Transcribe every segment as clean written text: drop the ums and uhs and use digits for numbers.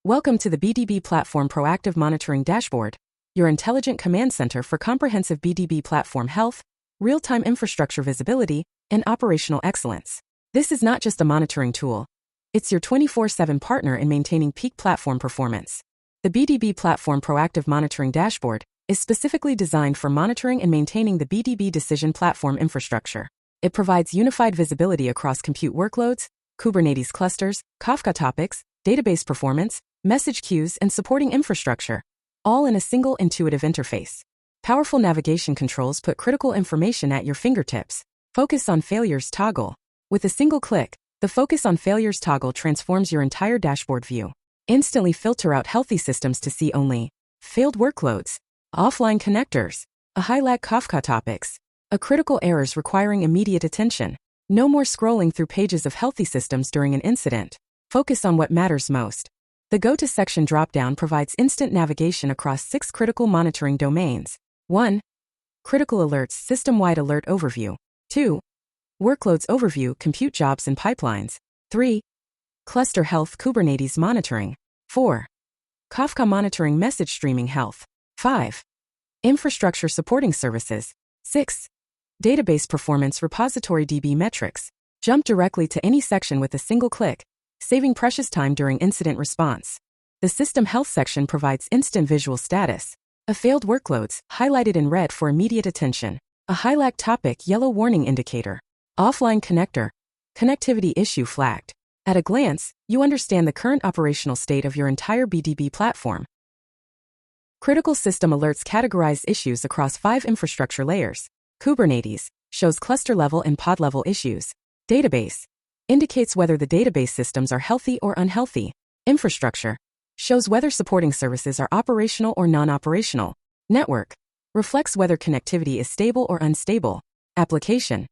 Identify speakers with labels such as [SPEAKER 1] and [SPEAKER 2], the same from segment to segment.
[SPEAKER 1] Welcome to the BDB Platform Proactive Monitoring Dashboard, your intelligent command center for comprehensive BDB platform health, real-time infrastructure visibility, and operational excellence. This is not just a monitoring tool. It's your 24/7 partner in maintaining peak platform performance. The BDB Platform Proactive Monitoring Dashboard is specifically designed for monitoring and maintaining the BDB decision platform infrastructure. It provides unified visibility across compute workloads, Kubernetes clusters, Kafka topics, database performance, message queues, and supporting infrastructure, all in a single intuitive interface. Powerful navigation controls put critical information at your fingertips. Focus on failures toggle. With a single click, the Focus on Failures toggle transforms your entire dashboard view. Instantly filter out healthy systems to see only failed workloads, offline connectors, a high-lag Kafka topics, critical errors requiring immediate attention. No more scrolling through pages of healthy systems during an incident. Focus on what matters most. The Go To section dropdown provides instant navigation across 6 critical monitoring domains. 1. Critical alerts system-wide alert overview. 2. Workloads overview compute jobs and pipelines. 3. Cluster health Kubernetes monitoring. 4. Kafka monitoring message streaming health. 5. Infrastructure supporting services. 6. Database performance repository DB metrics. Jump directly to any section with a single click, saving precious time during incident response. The System Health section provides instant visual status. Failed workloads, highlighted in red for immediate attention. A high-lag topic yellow warning indicator. Offline connector. Connectivity issue flagged. At a glance, you understand the current operational state of your entire BDB platform. Critical system alerts categorize issues across 5 infrastructure layers. Kubernetes shows cluster-level and pod-level issues. Database indicates whether the database systems are healthy or unhealthy. Infrastructure shows whether supporting services are operational or non-operational. Network reflects whether connectivity is stable or unstable. Application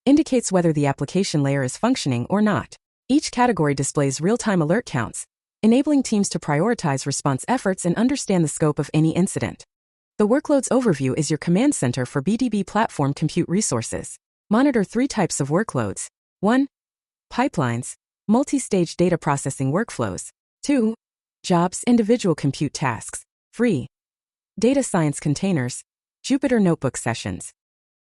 [SPEAKER 1] indicates whether the application layer is functioning or not. Each category displays real-time alert counts, enabling teams to prioritize response efforts and understand the scope of any incident. The Workloads Overview is your command center for BDB platform compute resources. Monitor 3 types of workloads. 1. Pipelines, multi-stage data processing workflows. 2. Jobs, individual compute tasks. 3. Data science containers, Jupyter Notebook sessions.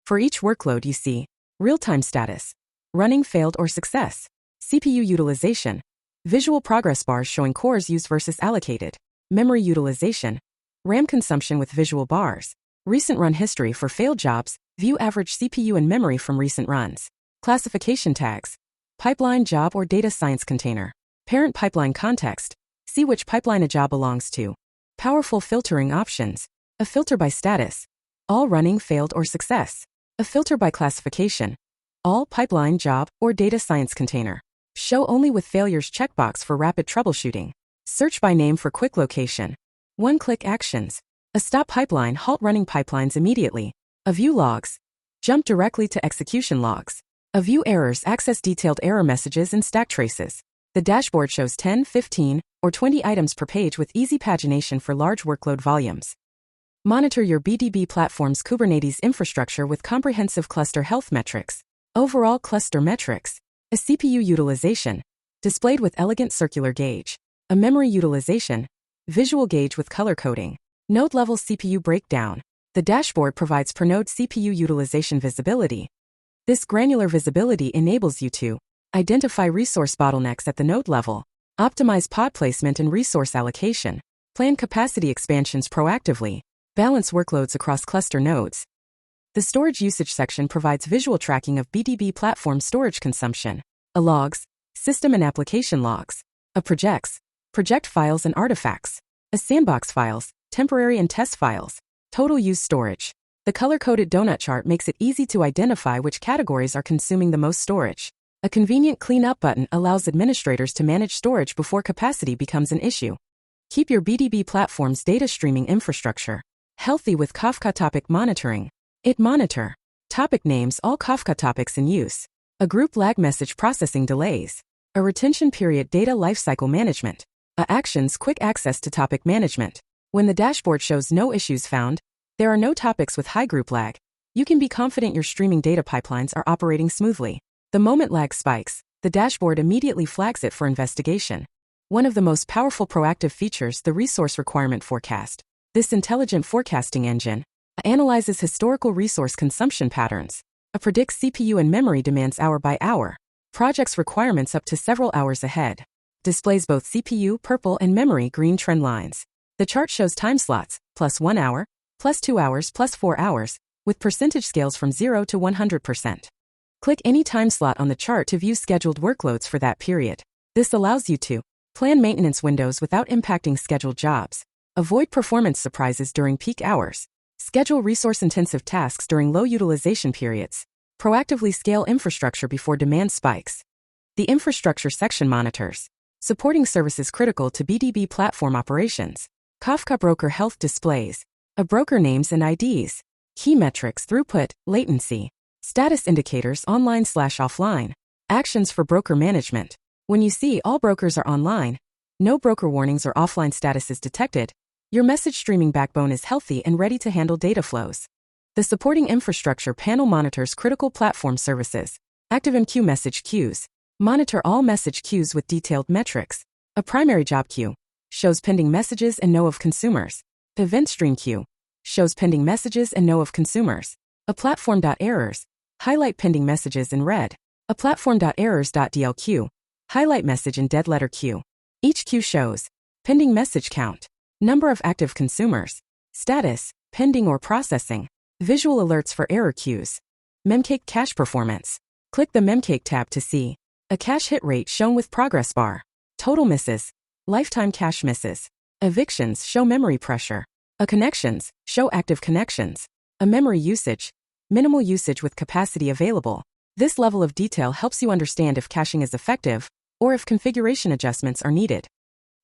[SPEAKER 1] For each workload you see real-time status, running, failed, or success, CPU utilization, visual progress bars showing cores used versus allocated, memory utilization, RAM consumption with visual bars, recent run history for failed jobs, view average CPU and memory from recent runs, classification tags, pipeline, job, or data science container, parent pipeline context, see which pipeline a job belongs to, powerful filtering options, a filter by status, all running, failed, or success, a filter by classification, all pipeline, job, or data science container, show only with failures checkbox for rapid troubleshooting, search by name for quick location, one-click actions, a stop pipeline halt running pipelines immediately, a view logs, jump directly to execution logs, a view errors access detailed error messages and stack traces. The dashboard shows 10, 15, or 20 items per page with easy pagination for large workload volumes. Monitor your BDB platform's Kubernetes infrastructure with comprehensive cluster health metrics, overall cluster metrics, a CPU utilization, displayed with elegant circular gauge, a memory utilization, visual gauge with color coding, node-level CPU breakdown. The dashboard provides per-node CPU utilization visibility. This granular visibility enables you to identify resource bottlenecks at the node level, optimize pod placement and resource allocation, plan capacity expansions proactively, balance workloads across cluster nodes. The storage usage section provides visual tracking of BDB platform storage consumption, a logs, system and application logs, a project files and artifacts, a sandbox files, temporary and test files, total use storage. The color-coded donut chart makes it easy to identify which categories are consuming the most storage. A convenient clean-up button allows administrators to manage storage before capacity becomes an issue. Keep your BDB platform's data streaming infrastructure healthy with Kafka topic monitoring. It monitor topic names all Kafka topics in use, a group lag message processing delays, a retention period data lifecycle management, a actions quick access to topic management. When the dashboard shows no issues found, there are no topics with high group lag, you can be confident your streaming data pipelines are operating smoothly. The moment lag spikes, the dashboard immediately flags it for investigation. One of the most powerful proactive features, the resource requirement forecast. This intelligent forecasting engine analyzes historical resource consumption patterns, predicts CPU and memory demands hour by hour, projects requirements up to several hours ahead, displays both CPU purple and memory green trend lines. The chart shows time slots, +1 hour, +2 hours, +4 hours, with percentage scales from 0 to 100%. Click any time slot on the chart to view scheduled workloads for that period. This allows you to plan maintenance windows without impacting scheduled jobs, avoid performance surprises during peak hours, schedule resource-intensive tasks during low utilization periods, proactively scale infrastructure before demand spikes. The infrastructure section monitors supporting services critical to BDB platform operations. Kafka broker health displays broker names and IDs, key metrics, throughput, latency, status indicators online/offline, actions for broker management. When you see all brokers are online, no broker warnings or offline status is detected, your message streaming backbone is healthy and ready to handle data flows. The supporting infrastructure panel monitors critical platform services. ActiveMQ message queues monitor all message queues with detailed metrics. A primary job queue shows pending messages and know of consumers. Event stream queue shows pending messages and know of consumers. A platform.errors highlight pending messages in red. A platform.errors.dl queue highlight message in dead letter queue. Each queue shows pending message count, number of active consumers, status, pending or processing, visual alerts for error queues. Memcake cache performance. Click the Memcake tab to see a cache hit rate shown with progress bar. Total misses, lifetime cache misses. Evictions show memory pressure. A connections show active connections. A memory usage, minimal usage with capacity available. This level of detail helps you understand if caching is effective or if configuration adjustments are needed.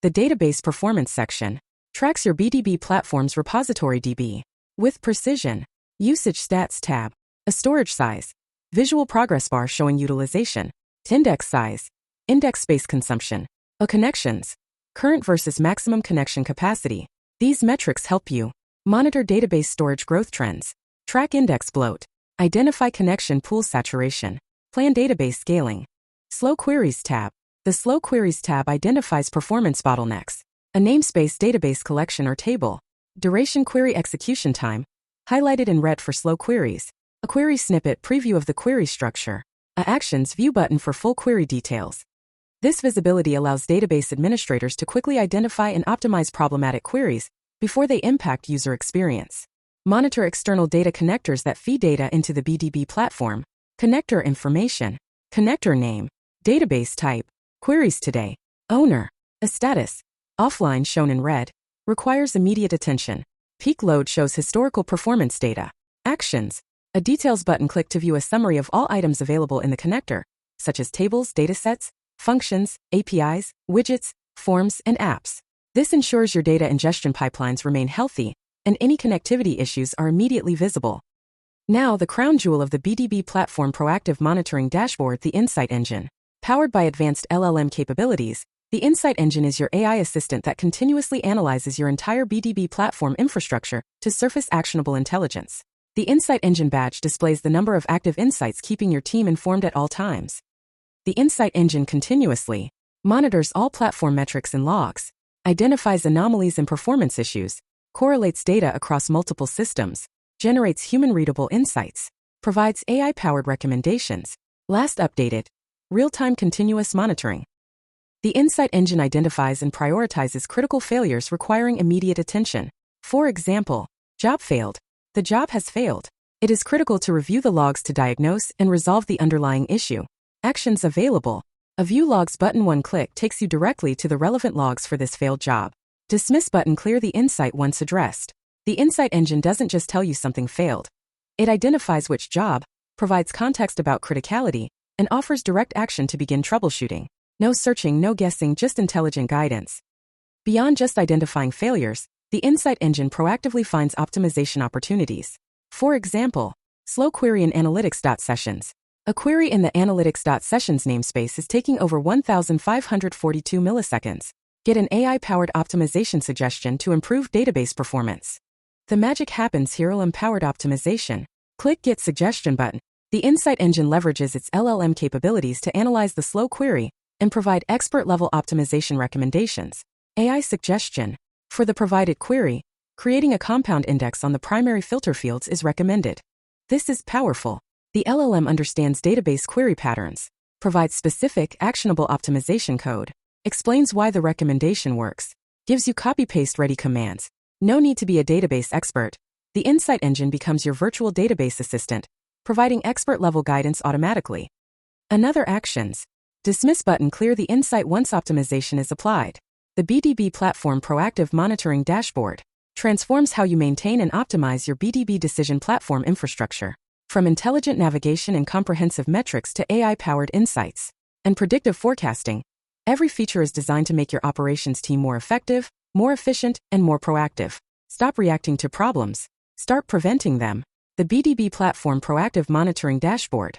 [SPEAKER 1] The database performance section tracks your BDB platform's repository DB with precision. Usage stats tab, a storage size, visual progress bar showing utilization, index size, index space consumption, a connections, current versus maximum connection capacity. These metrics help you monitor database storage growth trends, track index bloat, identify connection pool saturation, plan database scaling. Slow queries tab. The Slow Queries tab identifies performance bottlenecks, a namespace database collection or table, duration query execution time, highlighted in red for slow queries, a query snippet preview of the query structure, a actions view button for full query details. This visibility allows database administrators to quickly identify and optimize problematic queries before they impact user experience. Monitor external data connectors that feed data into the BDB platform, connector information, connector name, database type, queries today, owner, a status, offline shown in red, requires immediate attention. Peak load shows historical performance data. Actions, a details button click to view a summary of all items available in the connector, such as tables, datasets, functions, APIs, widgets, forms, and apps. This ensures your data ingestion pipelines remain healthy and any connectivity issues are immediately visible. Now the crown jewel of the BDB platform proactive monitoring dashboard, the Insight Engine. Powered by advanced LLM capabilities, the Insight Engine is your AI assistant that continuously analyzes your entire BDB platform infrastructure to surface actionable intelligence. The Insight Engine badge displays the number of active insights, keeping your team informed at all times. The Insight Engine continuously monitors all platform metrics and logs, identifies anomalies and performance issues, correlates data across multiple systems, generates human-readable insights, provides AI-powered recommendations. Last updated, real-time continuous monitoring. The Insight Engine identifies and prioritizes critical failures requiring immediate attention. For example, job failed. The job has failed. It is critical to review the logs to diagnose and resolve the underlying issue. Actions available. A View Logs button, one click takes you directly to the relevant logs for this failed job. Dismiss button, clear the insight once addressed. The Insight Engine doesn't just tell you something failed. It identifies which job, provides context about criticality, and offers direct action to begin troubleshooting. No searching, no guessing, just intelligent guidance. Beyond just identifying failures, the Insight Engine proactively finds optimization opportunities. For example, slow query in analytics.sessions. A query in the analytics.sessions namespace is taking over 1,542 milliseconds. Get an AI-powered optimization suggestion to improve database performance. The magic happens here. LLM-powered optimization. Click Get Suggestion button. The Insight Engine leverages its LLM capabilities to analyze the slow query and provide expert-level optimization recommendations. AI suggestion. For the provided query, creating a compound index on the primary filter fields is recommended. This is powerful. The LLM understands database query patterns, provides specific, actionable optimization code, explains why the recommendation works, gives you copy-paste ready commands. No need to be a database expert. The Insight Engine becomes your virtual database assistant, providing expert-level guidance automatically. Another actions. Dismiss button. Clear the insight once optimization is applied. The BDB Platform Proactive Monitoring Dashboard transforms how you maintain and optimize your BDB decision platform infrastructure. From intelligent navigation and comprehensive metrics to AI-powered insights and predictive forecasting, every feature is designed to make your operations team more effective, more efficient, and more proactive. Stop reacting to problems. Start preventing them. The BDB Platform Proactive Monitoring Dashboard